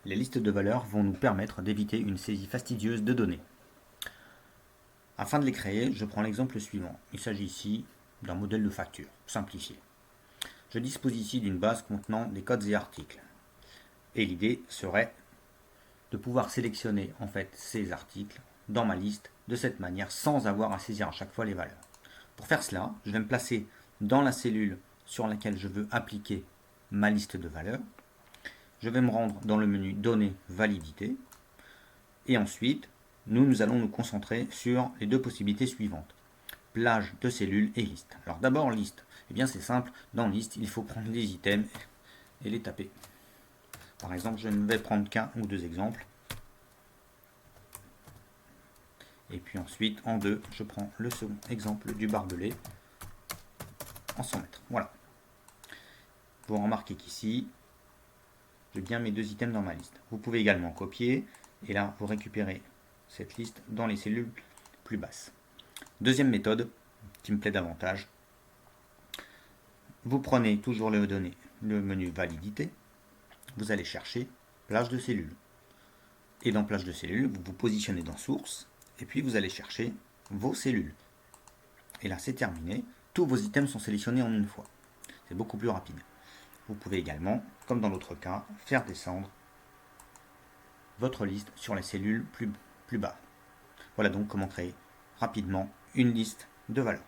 Les listes de valeurs vont nous permettre d'éviter une saisie fastidieuse de données. Afin de les créer, je prends l'exemple suivant. Il s'agit ici d'un modèle de facture simplifié. Je dispose ici d'une base contenant des codes et articles. Et l'idée serait de pouvoir sélectionner en fait ces articles dans ma liste de cette manière sans avoir à saisir à chaque fois les valeurs. Pour faire cela, je vais me placer dans la cellule sur laquelle je veux appliquer ma liste de valeurs. Je vais me rendre dans le menu Données, Validité. Et ensuite, nous allons nous concentrer sur les deux possibilités suivantes. Plage de cellules et liste. Alors d'abord liste. Eh bien c'est simple, dans liste, il faut prendre les items et les taper. Par exemple, je ne vais prendre qu'un ou deux exemples. Et puis ensuite, en deux, je prends le second exemple du barbelé en 100 mètres. Voilà. Vous remarquez qu'ici, j'ai bien mes deux items dans ma liste. Vous pouvez également copier, et là, vous récupérez cette liste dans les cellules plus basses. Deuxième méthode, qui me plaît davantage, vous prenez toujours les données, le menu validité, vous allez chercher plage de cellules. Et dans plage de cellules, vous vous positionnez dans source, et puis vous allez chercher vos cellules. Et là, c'est terminé. Tous vos items sont sélectionnés en une fois. C'est beaucoup plus rapide. Vous pouvez également, comme dans l'autre cas, faire descendre votre liste sur les cellules plus bas. Voilà donc comment créer rapidement une liste de valeurs.